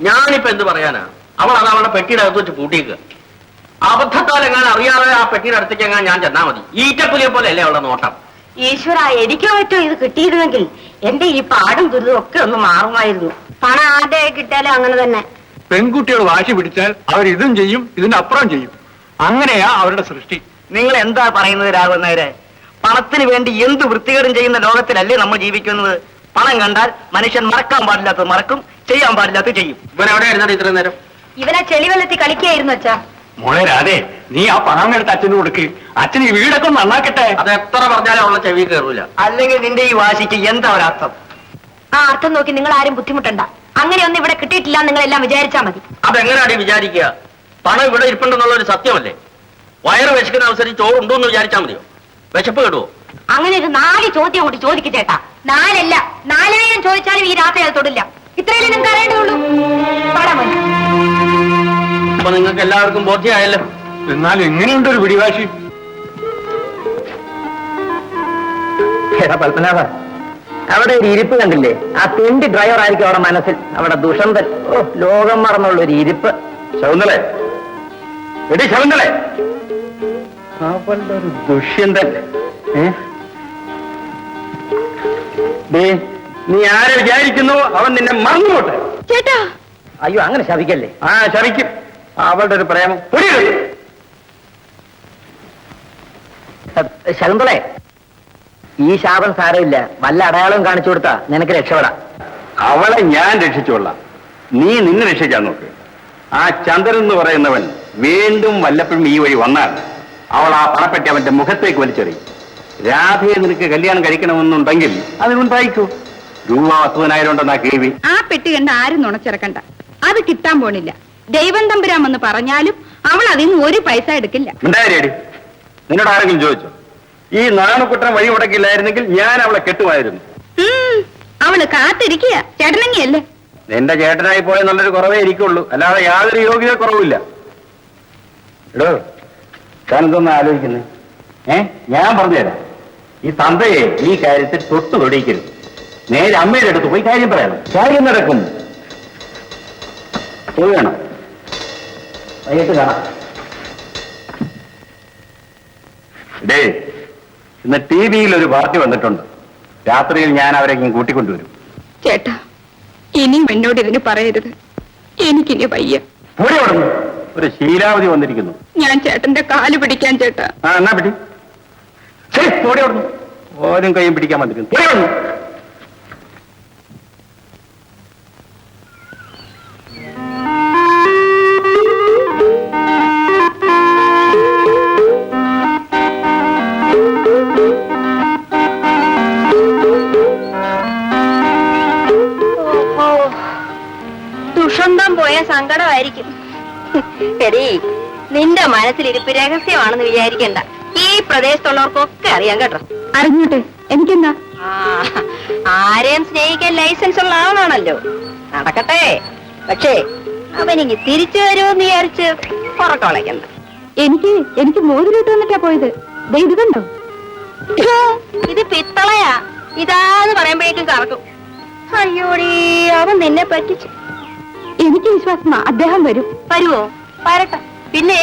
ഞാനിപ്പോ എന്ത് പറയാനാ? അവൾ അത് അവളുടെ പെട്ടിയുടെ അകത്ത് വെച്ച് പൂട്ടിയേക്കുക. അബദ്ധത്താൽ എങ്ങനെ അറിയാതെ ആ പെട്ടിയുടെ അടുത്തേക്ക് എങ്ങനെ ഞാൻ ചെന്നാ മതി. ഈറ്റപ്പുലിയെ പോലെ അല്ലേ അവളുടെ നോട്ടം. ഈശ്വര, എനിക്കോ മറ്റോ ഇത് കിട്ടിയിരുന്നെങ്കിൽ എന്റെ ഈ പാടും ദുരിതം ഒക്കെ ഒന്ന് മാറുമായിരുന്നു. പണം ആരുടെ കിട്ടിയാലും അങ്ങനെ തന്നെ. പെൺകുട്ടികൾ വാശി പിടിച്ചാൽ അവർ ഇതും ചെയ്യും, ഇതിന്റെ അപ്പുറം ചെയ്യും. അങ്ങനെയാ അവരുടെ സൃഷ്ടി. നിങ്ങൾ എന്താ പറയുന്നത് രാഘവന്നേരെ? പണത്തിന് വേണ്ടി എന്ത് വൃത്തികേടും ചെയ്യുന്ന ലോകത്തിലല്ലേ നമ്മൾ ജീവിക്കുന്നത്? പണം കണ്ടാൽ മനുഷ്യൻ മറക്കാൻ പാടില്ലാത്തത് മറക്കും, ചെയ്യാൻ പാടില്ലാത്തത് ചെയ്യും. ഇവൻ എവിടെ ആയിരുന്നത് ഇത്രയും നേരം? ഇവനെ ചെളിവെള്ളത്തിൽ കളിക്കുകയായിരുന്നു അച്ഛാ. മോളെ രാധേ, നീ ആ പണം എടുത്ത് അച്ഛന് കൊടുക്ക്. അച്ഛന് ഈ വീടൊക്കെ നന്നാക്കട്ടെ. അത് എത്ര പറഞ്ഞാലും അവളുടെ ചെവി കയറൂല. അല്ലെങ്കിൽ നിന്റെ ഈ വാശിക്ക് എന്താ ഒരർത്ഥം? ആ അർത്ഥം നോക്കി നിങ്ങൾ ആരും ബുദ്ധിമുട്ടണ്ട. അങ്ങനെയൊന്നും ഇവിടെ കിട്ടിയിട്ടില്ല നിങ്ങൾ എല്ലാം വിചാരിച്ചാ മതി. അതെങ്ങനെയാണ് വിചാരിക്കുക? പണം ഇവിടെ ഇരിപ്പുണ്ടെന്നുള്ള ഒരു സത്യമല്ലേ? വയറ് വിശക്കുന്ന അവസരം ചോറുണ്ടോ എന്ന് വിചാരിച്ചാൽ മതിയോ? വിശപ്പ് കേടുവോ? അങ്ങനെ ഒരു 4 ചോദ്യം കൂടി ചോദിക്കും ചേട്ടാ. 4 അല്ല 4000 ചോദിച്ചാലും ഈ രാത്രി അത് തൊടില്ല. ഇത്രയല്ലേ നിങ്ങൾക്ക് അറിയേണ്ടതുള്ളൂ. അപ്പൊ നിങ്ങൾക്ക് എല്ലാവർക്കും ബോധ്യമായല്ലോ. എന്നാൽ എങ്ങനെയുണ്ട് ഒരു പിടിവാശി? പത്മനാഭ, അവിടെ ഒരു ഇരിപ്പ് കണ്ടില്ലേ? ആ തെണ്ടി ഡ്രൈവർ ആയിരിക്കും അവിടെ മനസ്സിൽ. അവിടെ ദുഷന്തൻ. ഓ, ലോകം മറന്നുള്ള ഒരു ഇരിപ്പ്. ശകുന്തളെ, എടി ശകുന്തളെ, അവളുടെ ഒരു ദുഷ്യന്തൻ. നീ ആരെ വിചാരിക്കുന്നു? അവൻ നിന്നെ മറന്നുപോട്ടെ. ചേട്ടാ, അയ്യോ, അങ്ങനെ ശപിക്കല്ലേ. ആ ശരിക്കും അവളുടെ ഒരു പ്രേമം. ശകുന്തളെ, ഈ ശാപം സാരമില്ല. വല്ല അടയാളവും കാണിച്ചു കൊടുത്താ നിനക്ക് രക്ഷപ്പെടാം. അവളെ ഞാൻ രക്ഷിച്ചോളാം. നീ നിന്നെ രക്ഷിക്കാൻ നോക്ക്. ആ ചന്ദ്രൻ എന്ന് പറയുന്നവൻ വീണ്ടും വല്ലപ്പോഴും ഈ വഴി വന്നാൽ അവൾ ആ പണപ്പെട്ടി അവന്റെ മുഖത്തേക്ക് വലിച്ചെറിയും. രാധയെ നിനക്ക് കല്യാണം കഴിക്കണമെന്നുണ്ടെങ്കിൽ അതിനുണ്ടായിക്കോ. രൂപ 10,000 ഉണ്ടെന്നാ കേൾവി. ആ പെട്ടി കണ്ട ആരും നുണച്ചിറക്കണ്ട. അത് കിട്ടാൻ പോണില്ല. ദൈവം തമ്പുരാമെന്ന് പറഞ്ഞാലും അവൾ അതിൽ നിന്ന് 1 പൈസ എടുക്കില്ല. ഉണ്ടായി. നിന്നോട് ആരെങ്കിലും ചോദിച്ചോ? ഈ നാണുക്കുട്ടൻ വഴി മുടക്കില്ലായിരുന്നെങ്കിൽ ഞാൻ അവളെ കെട്ടുമായിരുന്നു. അവള് കാത്തിരിക്കുക. ചേട്ടനങ്ങിയല്ലേ? നിന്റെ ചേട്ടനായി പോയ നല്ലൊരു കുറവേ ഇരിക്കുള്ളൂ, അല്ലാതെ യാതൊരു യോഗ്യത കുറവില്ല. എടോ, താനെന്തൊന്നും ആലോചിക്കുന്നേ? ഞാൻ പറഞ്ഞുതരാം. ഈ തന്തയെ ഈ കാര്യത്തിൽ തൊട്ടു തൊടിക്കരുത്. നേരെ അമ്മയുടെ അടുത്ത് പോയി കാര്യം പറയണം. കാര്യം നടക്കും. പോകണം. വൈകിട്ട് കാണാം. ഡേ, ഇന്ന് TV-യിൽ ഒരു പാർട്ടി വന്നിട്ടുണ്ട്. രാത്രിയിൽ ഞാൻ അവരേക്കും കൂട്ടിക്കൊണ്ടുവരും. ചേട്ടാ, ഇനിയും എന്നോട് ഇതിന് പറയരുത്. എനിക്കിനി വയ്യ. ഇവിടെ ഒരു ശീലാവധി വന്നിരിക്കുന്നു. ഞാൻ ചേട്ടന്റെ കാല് പിടിക്കാൻ ചേട്ടാ. എന്നാ പിടി. ശരി, ഓടി ഓടുന്നു. ഓരും കൈയും പിടിക്കാൻ വന്നിരിക്കുന്നു. ദുഷന്തം പോയ സങ്കടമായിരിക്കും. എടീ, നിന്റെ മനസ്സിലിരിപ്പ് രഹസ്യമാണെന്ന് വിചാരിക്കണ്ട. ഈ പ്രദേശത്തുള്ളവർക്കൊക്കെ അറിയാം കേട്ടോ. അറിഞ്ഞോട്ടെ, എനിക്കെന്താ? ആരെയും സ്നേഹിക്കാൻ ലൈസൻസ് ഉള്ള ആളാണല്ലോ. നടക്കട്ടെ. പക്ഷേ അവനിങ്ങി തിരിച്ചു വരുമെന്ന് വിചാരിച്ച് പുറക്കൊളയ്ക്കണ്ട. എനിക്ക് മോതിരിട്ട് വന്നിട്ടാ പോയത്. ഇത് കണ്ടോ? ഇത് പിത്തളയാ. ഇതാന്ന് പറയുമ്പോഴേക്കും കറക്കും. അയ്യോടീ, അവൻ നിന്നെ പറ്റിച്ചു. എനിക്ക് വിശ്വാസമാ അദ്ദേഹം വരുവോ? വരട്ടെ. പിന്നെ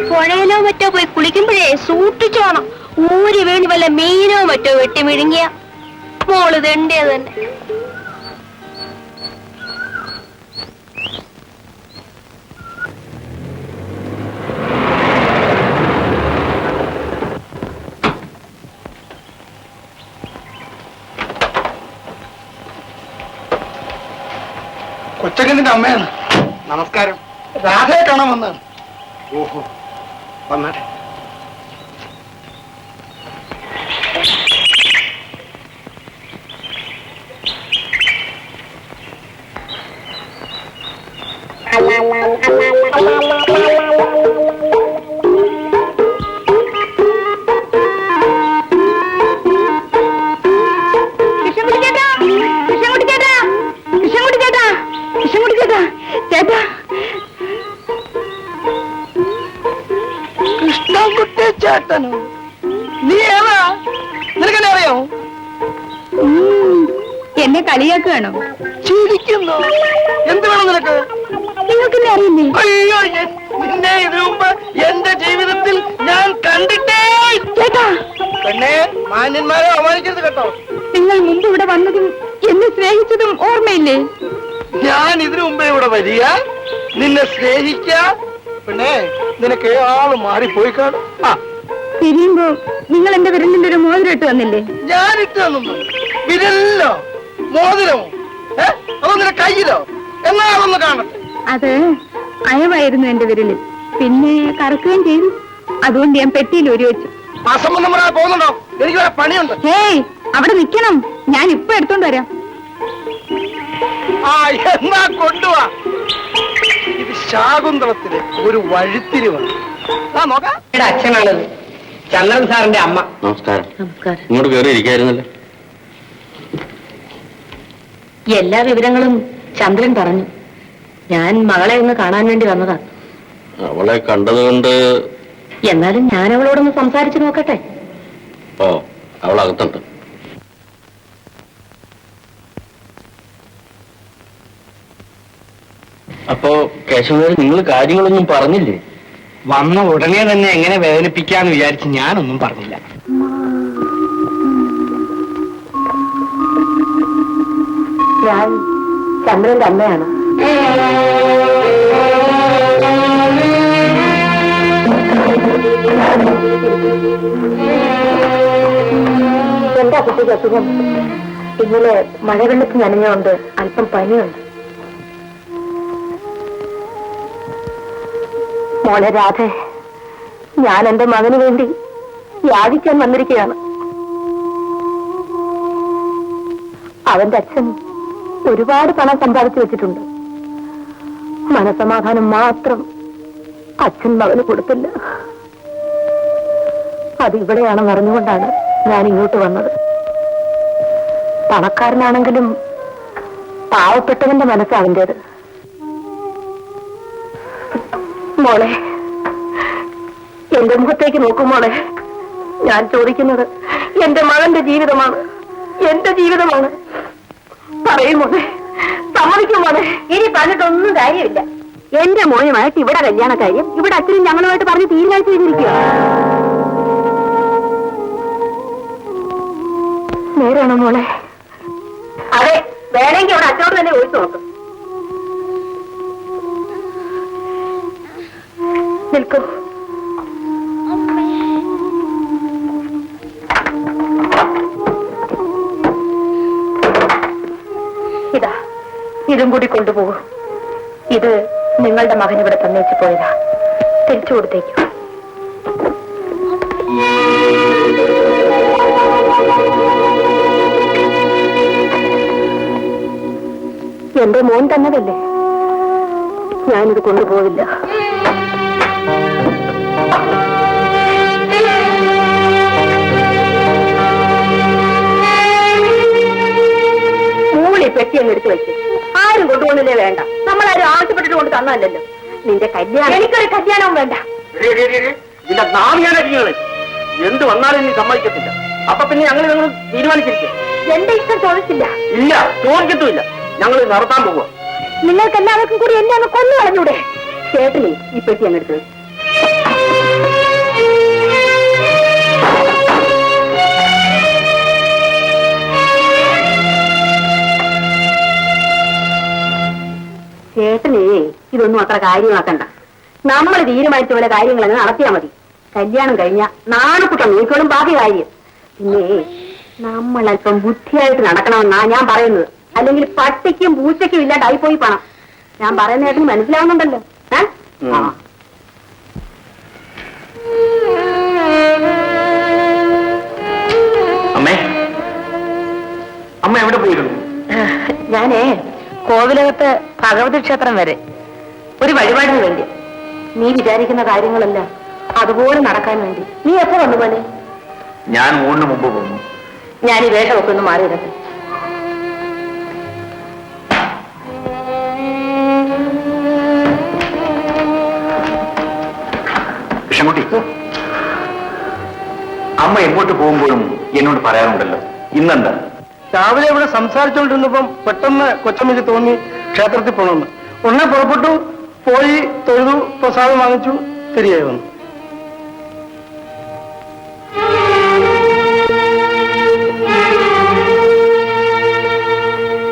പുഴയിലോ മറ്റോ പോയി കുളിക്കുമ്പോഴേ സൂക്ഷിച്ചു വേണം. ഊരി വീണ് വല്ല മീനോ മറ്റോ വെട്ടി മിഴുങ്ങിയ മോള് തെണ്ടിയത് തന്നെ. കൊച്ചക്കന്റെ അമ്മയാണ്. നമസ്കാരം. രാധയെ കാണാൻ വന്നാണ്. ഓഹോ, വന്നാട്ടെ. ചേട്ടനോ? നീ ഏതാ? നിനക്കെന്നെ അറിയോ? എന്നെ കളിയാക്കുകയാണോ? ചിരിക്കുന്നു. എന്ത് വേണം നിനക്ക്? എന്നെ അറിയില്ലേ? അയ്യോ, നിന്നെ ഇതിനു മുമ്പ് എന്റെ ജീവിതത്തിൽ ഞാൻ കണ്ടിട്ടേ. ചേട്ടാ, പെണ്ണെ, മാന്യന്മാരെ അവമാനിക്കരുത് കേട്ടോ. നിങ്ങൾ മുമ്പ് ഇവിടെ വന്നതും എന്നെ സ്നേഹിച്ചതും ഓർമ്മയില്ലേ? ഞാൻ ഇതിനു മുമ്പേ ഇവിടെ വരിക, നിന്നെ സ്നേഹിക്ക. പെണ്ണെ, നിനക്ക് ആള് മാറിപ്പോയി കാണും. പിരിയുമ്പോ നിങ്ങൾ എന്റെ വിരലിന്റെ ഒരു മോതിരം ഇട്ട് വന്നില്ലേ? ഞാനിട്ട് തന്നു. വിരലിലോ മോതിരമോ? അതോ നിന്റെ കയ്യിലോ? എന്നാ അതൊന്ന് കാണട്ടെ. അത് അയവായിരുന്നു എന്റെ വിരലിൽ, പിന്നെ കറക്കുകയും ചെയ്തു. അതുകൊണ്ട് ഞാൻ പെട്ടിയിൽ ഒരു വെച്ചു. അസംബന്ധമായി പോകുന്നുണ്ടോ? എനിക്ക് വേറെ പണിയുണ്ട്. ഏയ്, അവിടെ നിക്കണം, ഞാൻ ഇപ്പൊ എടുത്തോണ്ട് വരാം. ആ, എന്നാ കൊണ്ടുവാ. ഇത് ശാകുന്തളത്തിലെ ഒരു വഴിത്തിരിവാണ്. നോക്കാം. അച്ഛനാണത്, ചന്ദ്രൻ സാറിന്റെ അമ്മ. നമസ്കാരം. നമസ്കാരം. ഇങ്ങോട്ട് കയറി ഇരിക്കായിരുന്നല്ലോ. എല്ലാ വിവരങ്ങളും ചന്ദ്രൻ പറഞ്ഞു. ഞാൻ മകളെ ഒന്ന് കാണാൻ വേണ്ടി വന്നതാ. അവളെ കണ്ടതുകൊണ്ട്. എന്നാലും ഞാൻ അവളോടൊന്ന് സംസാരിച്ചു നോക്കട്ടെ. ഓ, അവളകത്തുണ്ട്. അപ്പോ കേശവൻ, നിങ്ങൾ കാര്യങ്ങളൊന്നും പറഞ്ഞില്ലേ? വന്ന ഉടനെ തന്നെ എങ്ങനെ വേദനിപ്പിക്കാന്ന് വിചാരിച്ച് ഞാനൊന്നും പറഞ്ഞില്ല. ഞാൻ ചന്ദ്രന്റെ അമ്മയാണ്. എന്താ കുട്ടിക്ക് അസുഖം? ഇന്നലെ മഴവെള്ളത്തിൽ നനഞ്ഞുകൊണ്ട് അല്പം പനിയുണ്ട്. മോളെ രാധേ, ഞാൻ എന്റെ മകന് വേണ്ടി യാചിക്കാൻ വന്നിരിക്കുകയാണ്. അവന്റെ അച്ഛൻ ഒരുപാട് പണം സമ്പാദിച്ചു വെച്ചിട്ടുണ്ട്. മനസമാധാനം മാത്രം അച്ഛൻ മകന് കൊടുത്തില്ല. അതിവിടെയാണെന്ന് അറിഞ്ഞുകൊണ്ടാണ് ഞാൻ ഇങ്ങോട്ട് വന്നത്. പണക്കാരനാണെങ്കിലും പാവപ്പെട്ടവന്റെ മനസ്സവന്റേത്. മോളെ, എന്റെ മുഖത്തേക്ക് നോക്കും മോളെ. ഞാൻ ചോദിക്കുന്നത് എന്റെ മകന്റെ ജീവിതമാണ്, എന്റെ ജീവിതമാണ്. പറയും മോനെ, സമ്മതിക്കും മോനെ. ഇനി പറഞ്ഞിട്ടൊന്നും കാര്യമില്ല. എന്റെ മോനുമായിട്ട് ഇവിടെ കല്യാണ കാര്യം ഇവിടെ അച്ഛനും ഞങ്ങളുമായിട്ട് പറഞ്ഞ് തീരുമാനിച്ചു ചെയ്തിരിക്കുക. നേരാണോ മോളെ? അതെ, വേണമെങ്കിൽ അവിടെ അച്ഛനോട് തന്നെ ചോദിച്ചു നോക്കും. നിൽക്കൂ. ഇതാ, ഇതും കൂടി കൊണ്ടുപോകൂ. ഇത് നിങ്ങളുടെ മകൻ ഇവിടെ തന്നേച്ചു പോയതാ. തിരിച്ചു കൊടുത്തേക്കൂ. എന്റെ മോൻ തന്നതല്ലേ, ഞാനിത് കൊണ്ടുപോവില്ല. പെട്ടി അങ്ങ് എടുത്തു വെച്ചു. ആരും കൊണ്ടുപോകുന്നില്ലേ? വേണ്ട, നമ്മളാരും ആവശ്യപ്പെട്ടിട്ട് കൊണ്ട് തന്നല്ലോ. നിന്റെ കല്യാണം, എനിക്കൊരു കല്യാണവും വേണ്ട. നിന്റെ നാവിയാനരികളെ എന്ത് വന്നാലും നീ സമ്മതിക്കത്തില്ല. അപ്പൊ പിന്നെ ഞങ്ങൾ തീരുമാനിച്ചിരിക്കും. എന്റെ ഇഷ്ടം ചോദിച്ചില്ല. ഇല്ല, ചോദിക്കത്തുമില്ല. ഞങ്ങൾ നടത്താൻ പോവുക. നിങ്ങൾക്ക് എല്ലാവർക്കും കൂടി എന്നെ അങ്ങ് കൊന്നു കളഞ്ഞൂടെ? ചേട്ടനെ ഈ പെട്ടി അങ്ങ് എടുത്തു വെച്ചു. ചേട്ടനേ, ഇതൊന്നും അത്ര കാര്യമാക്കണ്ട. നമ്മൾ തീരുമാനിച്ച പോലെ കാര്യങ്ങളങ്ങ് നടത്തിയാൽ മതി. കല്യാണം കഴിഞ്ഞ നാണുക്കുട്ടം നോക്കിയോളും ബാക്കി കാര്യം. പിന്നെ നമ്മൾ അല്പം ബുദ്ധിയായിട്ട് നടക്കണമെന്നാ ഞാൻ പറയുന്നത്. അല്ലെങ്കിൽ പട്ടിക്കും പൂച്ചയ്ക്കും ഇല്ലാണ്ടായി പോയി പണം. ഞാൻ പറയുന്ന ചേട്ടന് മനസ്സിലാവുന്നുണ്ടല്ലോ. അമ്മേ, അമ്മ എവിടെ പോയിരുന്നു? ഞാനേ കോവിലകത്ത് ഭഗവതി ക്ഷേത്രം വരെ ഒരു വഴിപാടിന് വേണ്ടി. നീ വിചാരിക്കുന്ന കാര്യങ്ങളെല്ലാം അതുപോലെ നടക്കാൻ വേണ്ടി. നീ എപ്പോ വന്നു പോലെ? ഞാൻ ഊണിന് മുമ്പ് പോന്നു. ഞാൻ ഈ വേഷമൊക്കെ ഒന്ന് മാറിയിടട്ടെ. കൃഷ്ണൻകുട്ടി, അമ്മ എങ്ങോട്ട് പോകുമ്പോഴും എന്നോട് പറയാറുണ്ടല്ലോ, ഇന്നെന്താ? രാവിലെ ഇവിടെ സംസാരിച്ചുകൊണ്ടിരുന്നപ്പം പെട്ടെന്ന് കൊച്ചമ്മയ്ക്ക് തോന്നി ക്ഷേത്രത്തിൽ പോകണമെന്ന്. ഉടനെ പുറപ്പെട്ടു. പോയി തൊഴുതു പ്രസാദം വാങ്ങിച്ചു തിരികെ വന്നു.